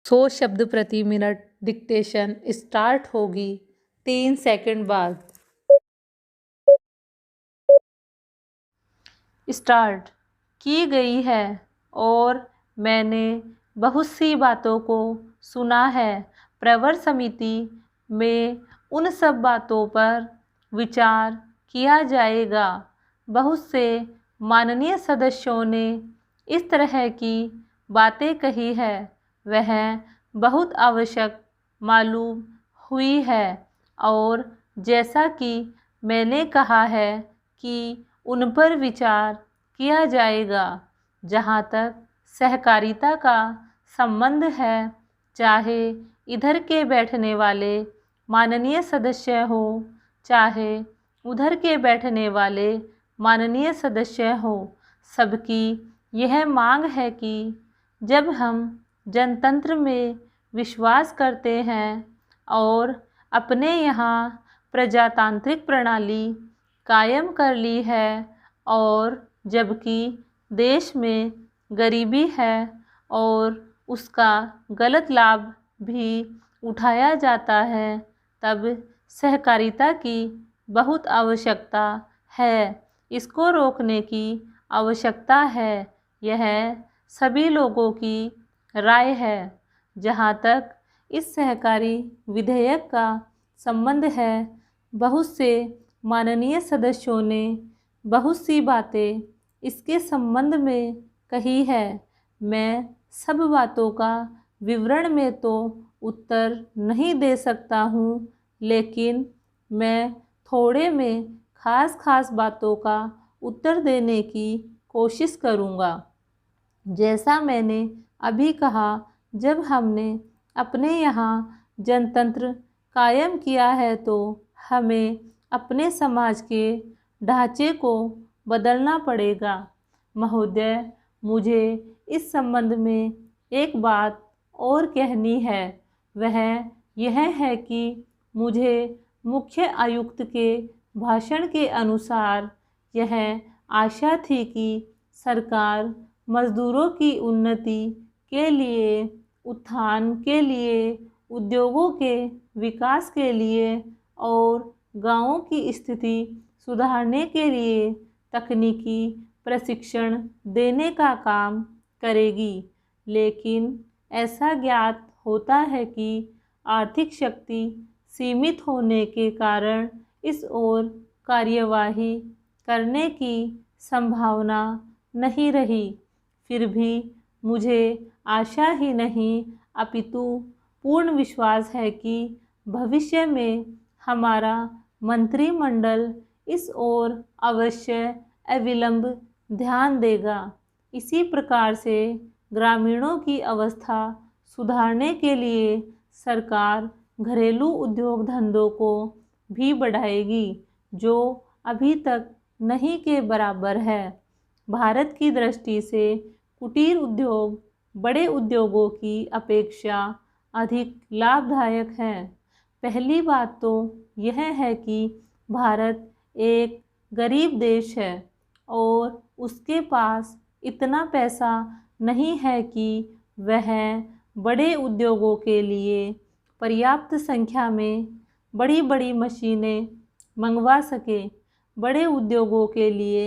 100 शब्द प्रति minute dictation start होगी 3 सेकंड बाद। स्टार्ट की गई है और मैंने बहुत सी बातों को सुना है। प्रवर समिति में उन सब बातों पर विचार किया जाएगा। बहुत से माननीय सदस्यों ने इस तरह की बातें कही है, वह बहुत आवश्यक मालूम हुई है और जैसा कि मैंने कहा है कि उन पर विचार किया जाएगा। जहाँ तक सहकारिता का संबंध है, चाहे इधर के बैठने वाले माननीय सदस्य हो, चाहे उधर के बैठने वाले माननीय सदस्य हो, सबकी यह मांग है कि जब हम जनतंत्र में विश्वास करते हैं और अपने यहाँ प्रजातांत्रिक प्रणाली कायम कर ली है और जबकि देश में गरीबी है और उसका गलत लाभ भी उठाया जाता है, तब सहकारिता की बहुत आवश्यकता है। इसको रोकने की आवश्यकता है, यह सभी लोगों की राय है। जहाँ तक इस सहकारी विधेयक का संबंध है, बहुत से माननीय सदस्यों ने बहुत सी बातें इसके संबंध में कही है। मैं सब बातों का विवरण में तो उत्तर नहीं दे सकता हूँ, लेकिन मैं थोड़े में खास बातों का उत्तर देने की कोशिश करूँगा। जैसा मैंने अभी कहा, जब हमने अपने यहाँ जनतंत्र कायम किया है तो हमें अपने समाज के ढांचे को बदलना पड़ेगा। महोदय, मुझे इस संबंध में एक बात और कहनी है, वह यह है कि मुझे मुख्य आयुक्त के भाषण के अनुसार यह आशा थी कि सरकार मजदूरों की उन्नति के लिए, उत्थान के लिए, उद्योगों के विकास के लिए और गांवों की स्थिति सुधारने के लिए तकनीकी प्रशिक्षण देने का काम करेगी। लेकिन ऐसा ज्ञात होता है कि आर्थिक शक्ति सीमित होने के कारण इस ओर कार्यवाही करने की संभावना नहीं रही। फिर भी मुझे आशा ही नहीं अपितु पूर्ण विश्वास है कि भविष्य में हमारा मंत्रिमंडल इस ओर अवश्य अविलंब ध्यान देगा। इसी प्रकार से ग्रामीणों की अवस्था सुधारने के लिए सरकार घरेलू उद्योग धंधों को भी बढ़ाएगी, जो अभी तक नहीं के बराबर है। भारत की दृष्टि से कुटीर उद्योग बड़े उद्योगों की अपेक्षा अधिक लाभदायक हैं। पहली बात तो यह है कि भारत एक गरीब देश है और उसके पास इतना पैसा नहीं है कि वह बड़े उद्योगों के लिए पर्याप्त संख्या में बड़ी बड़ी मशीनें मंगवा सके। बड़े उद्योगों के लिए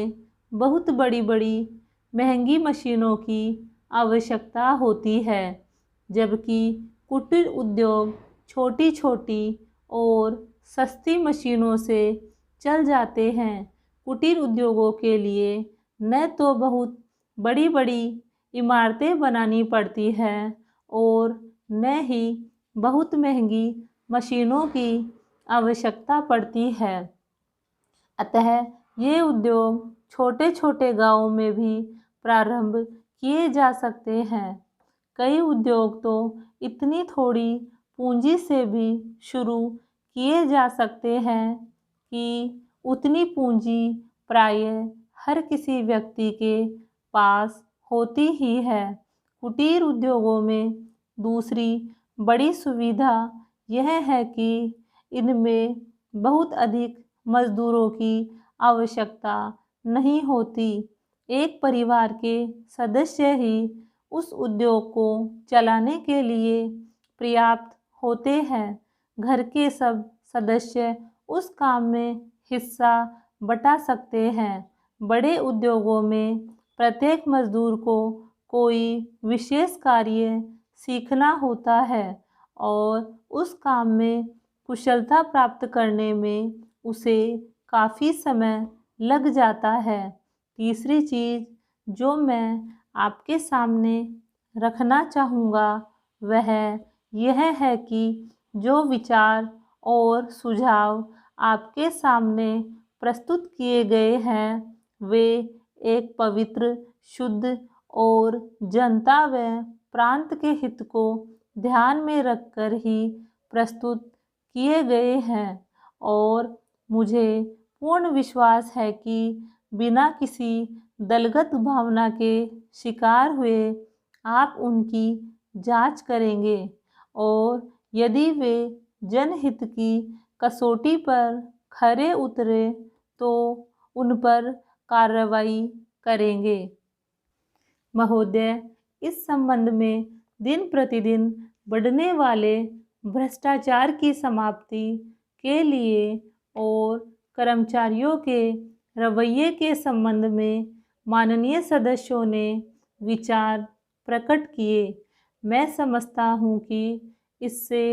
बहुत बड़ी बड़ी महंगी मशीनों की आवश्यकता होती है, जबकि कुटीर उद्योग छोटी छोटी और सस्ती मशीनों से चल जाते हैं। कुटीर उद्योगों के लिए न तो बहुत बड़ी बड़ी इमारतें बनानी पड़ती हैं और न ही बहुत महंगी मशीनों की आवश्यकता पड़ती है। अतः ये उद्योग छोटे छोटे गांवों में भी प्रारंभ किए जा सकते हैं। कई उद्योग तो इतनी थोड़ी पूंजी से भी शुरू किए जा सकते हैं कि उतनी पूंजी प्रायः हर किसी व्यक्ति के पास होती ही है। कुटीर उद्योगों में दूसरी बड़ी सुविधा यह है कि इनमें बहुत अधिक मजदूरों की आवश्यकता नहीं होती। एक परिवार के सदस्य ही उस उद्योग को चलाने के लिए पर्याप्त होते हैं। घर के सब सदस्य उस काम में हिस्सा बटा सकते हैं। बड़े उद्योगों में प्रत्येक मजदूर को कोई विशेष कार्य सीखना होता है और उस काम में कुशलता प्राप्त करने में उसे काफ़ी समय लग जाता है। तीसरी चीज़ जो मैं आपके सामने रखना चाहूँगा वह यह है कि जो विचार और सुझाव आपके सामने प्रस्तुत किए गए हैं वे एक पवित्र, शुद्ध और जनता व प्रांत के हित को ध्यान में रखकर ही प्रस्तुत किए गए हैं और मुझे पूर्ण विश्वास है कि बिना किसी दलगत भावना के शिकार हुए आप उनकी जांच करेंगे और यदि वे जनहित की कसौटी पर खरे उतरे तो उन पर कार्रवाई करेंगे। महोदय, इस संबंध में दिन प्रतिदिन बढ़ने वाले भ्रष्टाचार की समाप्ति के लिए और कर्मचारियों के रवैये के संबंध में माननीय सदस्यों ने विचार प्रकट किए। मैं समझता हूँ कि इससे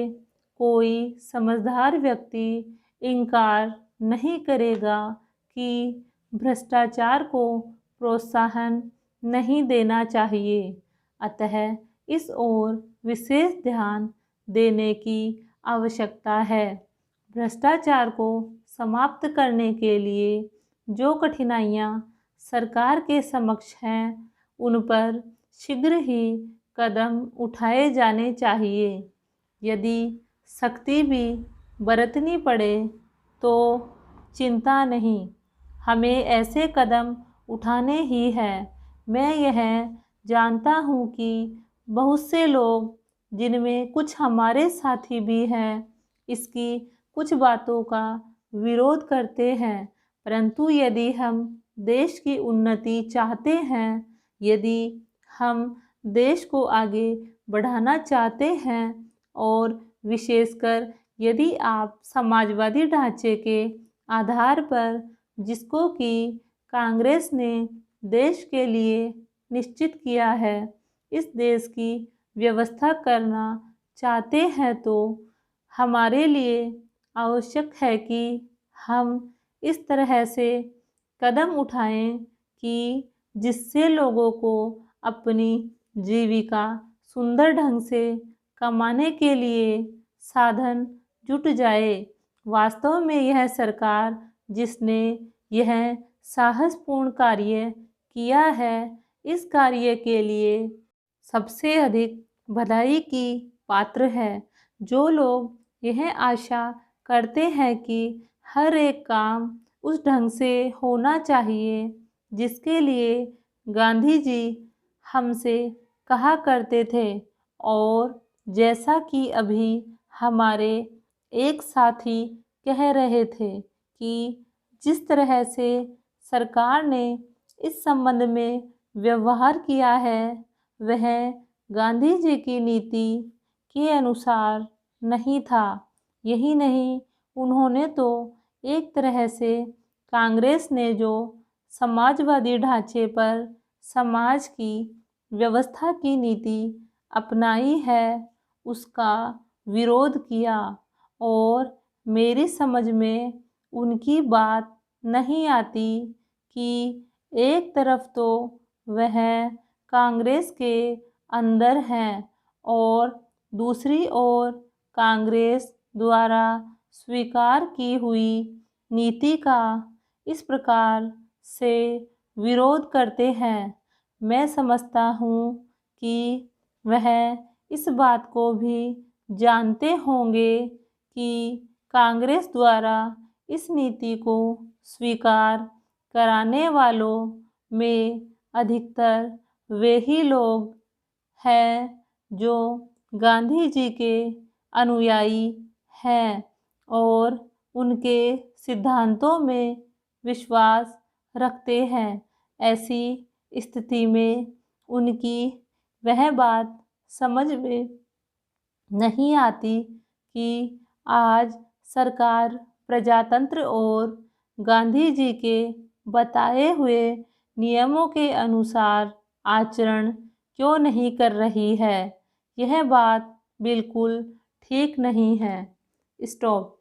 कोई समझदार व्यक्ति इनकार नहीं करेगा कि भ्रष्टाचार को प्रोत्साहन नहीं देना चाहिए। अतः इस ओर विशेष ध्यान देने की आवश्यकता है। भ्रष्टाचार को समाप्त करने के लिए जो कठिनाइयाँ सरकार के समक्ष हैं उन पर शीघ्र ही कदम उठाए जाने चाहिए। यदि सख्ती भी बरतनी पड़े तो चिंता नहीं, हमें ऐसे कदम उठाने ही हैं। मैं यह जानता हूँ कि बहुत से लोग, जिनमें कुछ हमारे साथी भी हैं, इसकी कुछ बातों का विरोध करते हैं, परंतु यदि हम देश की उन्नति चाहते हैं, यदि हम देश को आगे बढ़ाना चाहते हैं और विशेषकर यदि आप समाजवादी ढांचे के आधार पर जिसको कि कांग्रेस ने देश के लिए निश्चित किया है, इस देश की व्यवस्था करना चाहते हैं तो हमारे लिए आवश्यक है कि हम इस तरह से कदम उठाएं कि जिससे लोगों को अपनी जीविका सुंदर ढंग से कमाने के लिए साधन जुट जाए। वास्तव में यह सरकार जिसने यह साहसपूर्ण कार्य किया है, इस कार्य के लिए सबसे अधिक बधाई की पात्र है। जो लोग यह आशा करते हैं कि हर एक काम उस ढंग से होना चाहिए जिसके लिए गांधी जी हमसे कहा करते थे, और जैसा कि अभी हमारे एक साथी कह रहे थे कि जिस तरह से सरकार ने इस संबंध में व्यवहार किया है वह गांधी जी की नीति के अनुसार नहीं था। यही नहीं, उन्होंने तो एक तरह से कांग्रेस ने जो समाजवादी ढांचे पर समाज की व्यवस्था की नीति अपनाई है उसका विरोध किया और मेरी समझ में उनकी बात नहीं आती कि एक तरफ तो वह कांग्रेस के अंदर हैं और दूसरी ओर कांग्रेस द्वारा स्वीकार की हुई नीति का इस प्रकार से विरोध करते हैं। मैं समझता हूँ कि वह इस बात को भी जानते होंगे कि कांग्रेस द्वारा इस नीति को स्वीकार कराने वालों में अधिकतर वे ही लोग हैं जो गांधी जी के अनुयायी हैं और उनके सिद्धांतों में विश्वास रखते हैं। ऐसी स्थिति में उनकी वह बात समझ में नहीं आती कि आज सरकार प्रजातंत्र और गांधी जी के बताए हुए नियमों के अनुसार आचरण क्यों नहीं कर रही है। यह बात बिल्कुल ठीक नहीं है। स्टॉप।